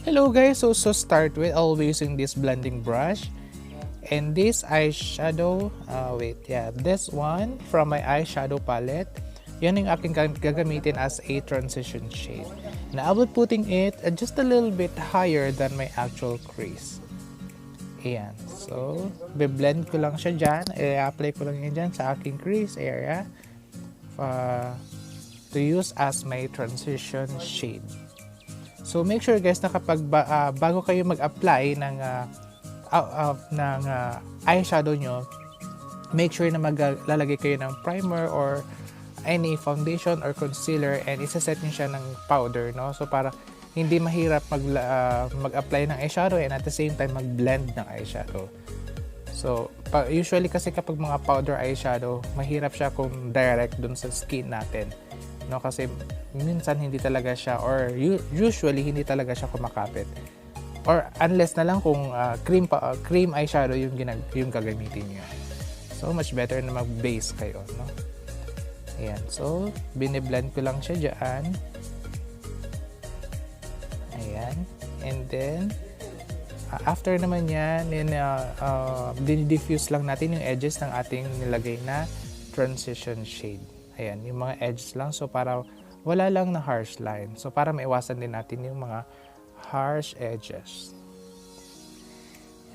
Hello guys, so start with always using this blending brush and this eyeshadow, this one from my eyeshadow palette. Yan yung aking gagamitin as a transition shade. And I will putting it just a little bit higher than my actual crease. Ayan, so be-blend ko lang siya dyan, i-apply ko lang yan dyan sa aking crease area to use as my transition shade. So make sure guys na kapag bago kayo mag-apply ng eyeshadow nyo, make sure na maglalagay kayo ng primer or any foundation or concealer and isa-set nyo siya ng powder, no? So para hindi mahirap mag-apply ng eyeshadow and at the same time mag-blend ng eyeshadow. So usually kasi kapag mga powder eyeshadow, mahirap siya kung direct dun sa skin natin, no? Kasi minsan hindi talaga siya, or usually hindi talaga siya kumakapit, or unless na lang kung cream eyeshadow yung gagamitin niyo. So much better na mag-base kayo, no? Ayan, so bine-blend ko lang siya diyan. Ayan, and then after naman yan, din-diffuse lang natin yung edges ng ating nilagay na transition shade. Ayan, yung mga edges lang, so para wala lang na harsh line. So para maiwasan din natin yung mga harsh edges.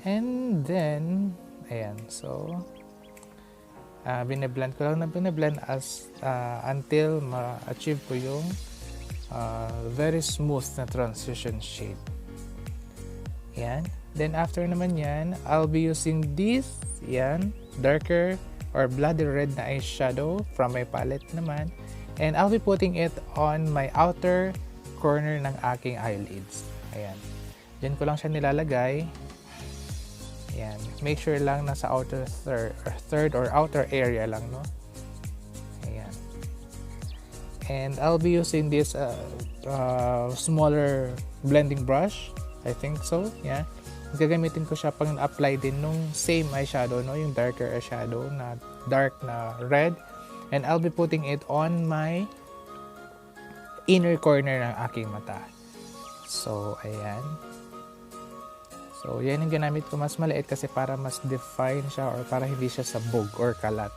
And then, ayan, so bine-blend ko lang na bine-blend until ma-achieve ko yung very smooth na transition shade. Yan. Then after naman yan, I'll be using this, yan, darker or bloody red na eyeshadow from my palette naman. And I'll be putting it on my outer corner ng aking eyelids. Ayan. Diyan ko lang siya nilalagay. Ayan. Make sure lang nasa outer third or outer area lang, no? Ayan. And I'll be using this smaller blending brush. I think so. Yeah. Gagamitin ko siya pag apply din nung same eyeshadow, no? Yung darker eyeshadow na dark na red. And I'll be putting it on my inner corner ng aking mata. So, ayan. So, yan yung ginamit ko, mas maliit kasi para mas define siya or para hindi siya sabog or kalat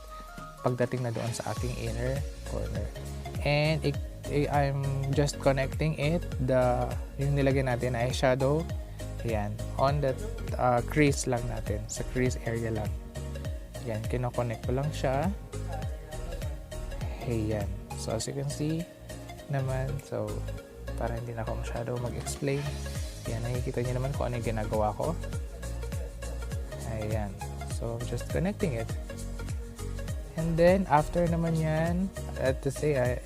pagdating na doon sa aking inner corner. And I'm just connecting it, yung nilagay natin na eyeshadow, ayan, on the crease lang natin, sa crease area lang. Ayan, kinoconnect ko lang siya. Ayan. So, as you can see naman, so, para hindi na ako masyado mag-explain. Ayan, nakikita niyo naman kung ano yung ginagawa ko. Ayan. So, just connecting it. And then, after naman yan,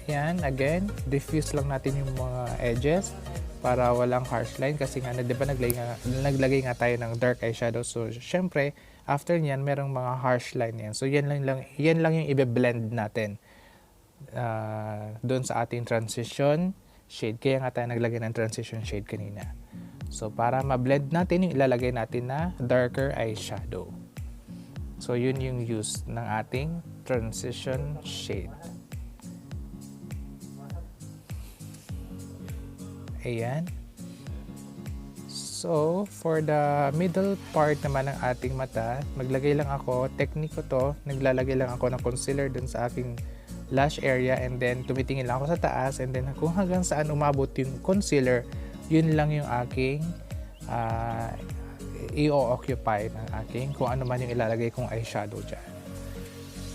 ayan, again, diffuse lang natin yung mga edges para walang harsh line. Kasi nga, di ba naglagay nga tayo ng dark eyeshadow. So, syempre, after nyan, merong mga harsh line yan. So, yan lang yung i-blend natin doon sa ating transition shade. Kaya nga tayo naglagay ng transition shade kanina. So para ma-blend natin yung ilalagay natin na darker eyeshadow. So yun yung use ng ating transition shade. Ayan. So for the middle part naman ng ating mata, maglagay lang ako, technique ko to, naglalagay lang ako ng concealer dun sa aking lash area, and then tumitingin lang ako sa taas, and then kung hanggang saan umabot yung concealer, yun lang yung aking i-occupy ng aking kung ano man yung ilalagay kong eyeshadow dyan.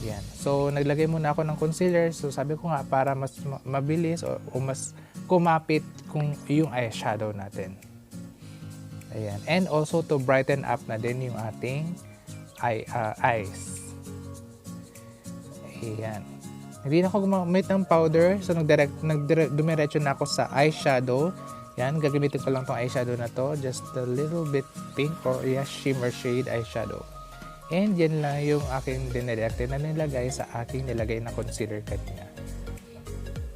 Yan. So naglagay muna ako ng concealer, so sabi ko nga para mas mabilis o mas kumapit kung yung eyeshadow natin. Ayan. And also to brighten up na din yung ating eyes. Ayan. Hindi na ako gumamit ng powder, so dumiretso na ako sa eyeshadow. Yan, gagamitin ko lang tong eyeshadow na to, just a little bit pink or shimmer shade eyeshadow. And yan lang yung aking dinirekte na nilagay sa aking nilagay na concealer kanina.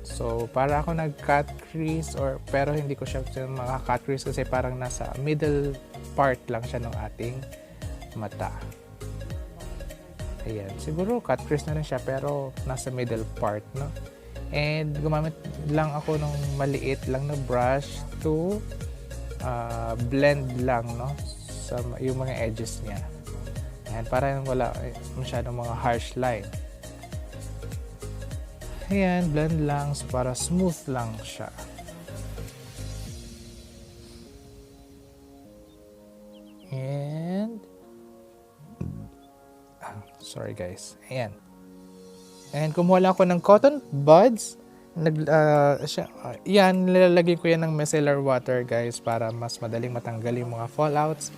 So, para ako nag-cut crease, pero hindi ko siya maka-cut crease kasi parang nasa middle part lang siya ng ating mata. Ayan, siguro cut crease na rin siya pero nasa middle part, no? And gumamit lang ako ng maliit lang na brush to blend lang, no, sa yung mga edges niya. Ayan, para wala masyadong mga harsh line. Ayan, blend lang para smooth lang siya. And sorry guys. Ayan. And kumuha lang ako ng cotton buds. Yan, nilalagay ko yan ng micellar water guys para mas madaling matanggal yung mga fallouts.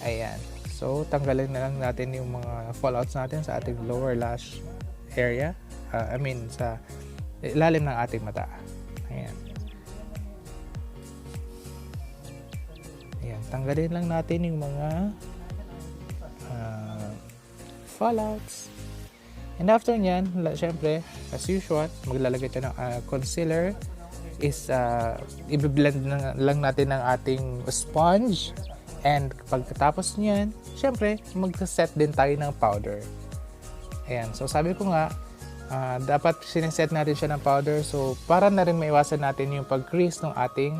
Ayan. So, tanggalin na lang natin yung mga fallouts natin sa ating lower lash area. Sa ilalim ng ating mata. Ayan. Ayan. Tanggalin lang natin yung mga fallouts. And after nyan, syempre, as usual, maglalagay tayo ng concealer. I-blend lang natin ng ating sponge. And pagkatapos nyan, syempre, mag-set din tayo ng powder. Ayan. So, sabi ko nga, dapat siniset natin siya ng powder. So, para na rin maiwasan natin yung pag-crease ng ating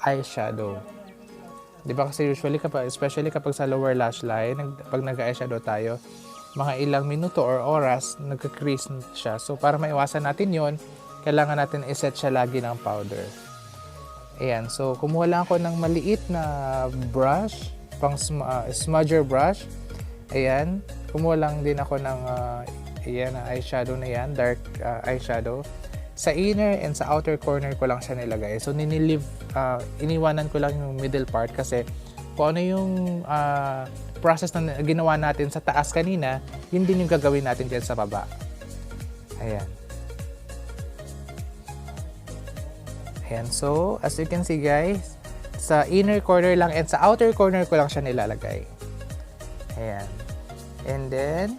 eyeshadow. Diba kasi usually, especially kapag sa lower lash line, pag nag-eyeshadow tayo, mga ilang minuto or oras, nagka-crease siya. So, para maiwasan natin yon, kailangan natin iset siya lagi ng powder. Ayan. So, kumuha lang ako ng maliit na brush, pang smudger brush. Ayan. Kumuha lang din ako ng eyeshadow na yan, dark eyeshadow. Sa inner and sa outer corner ko lang siya nilagay. So, iniwanan ko lang yung middle part kasi kung ano yung process na ginawa natin sa taas kanina, yun din yung gagawin natin dyan sa baba. Ayan. Ayan. So, as you can see guys, sa inner corner lang and sa outer corner ko lang siya nilalagay. Ayan. And then,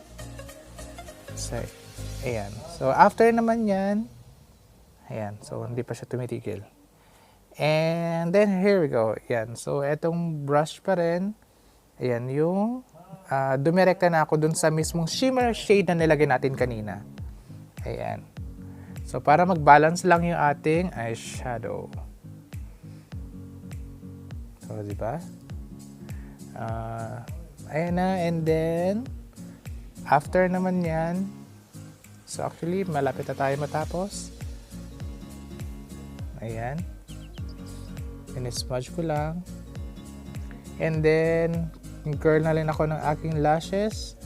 ayan. So, after naman yan, ayan. So, hindi pa siya tumitigil. And then, here we go. Ayan. So, etong brush pa rin. Ayan, yung dumirekta na ako dun sa mismong shimmer shade na nilagay natin kanina. Ayan. So, para mag-balance lang yung ating eyeshadow. So, diba? Ayan na. And then, after naman yan, so actually, malapit na tayo matapos. Ayan. In-smudge ko lang. And then, curl na rin ako ng aking lashes.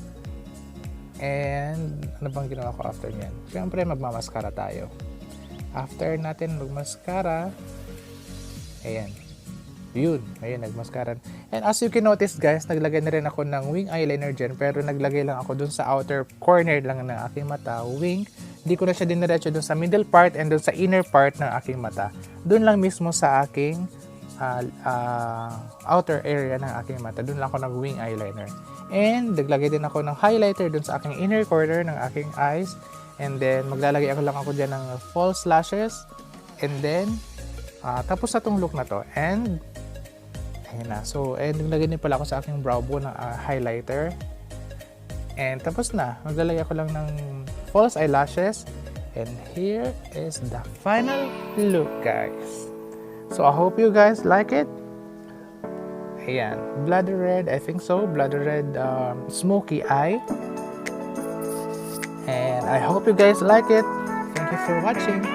And, ano bang ginawa ko after nyan? Siyempre, magmamaskara tayo. After natin magmaskara, ayan. Yun. Ayan, nagmaskara. And as you can notice guys, naglagay na rin ako ng wing eyeliner dyan. Pero naglagay lang ako dun sa outer corner lang ng aking mata. Wing. Hindi ko na siya diniretso dun sa middle part and dun sa inner part ng aking mata. Dun lang mismo sa aking outer area ng aking mata. Doon lang ako nag-wing eyeliner. And naglagay din ako ng highlighter doon sa aking inner corner ng aking eyes. And then maglalagay ako dyan ng false lashes. And then tapos na tong look na to. And ayun na. So, and naglagay din pala ako sa aking brow bone ng highlighter. And tapos na. Maglalagay ako lang ng false eyelashes. And here is the final look guys. So, I hope you guys like it. Ayan. Blood red, I think so. Blood red smoky eye. And I hope you guys like it. Thank you for watching.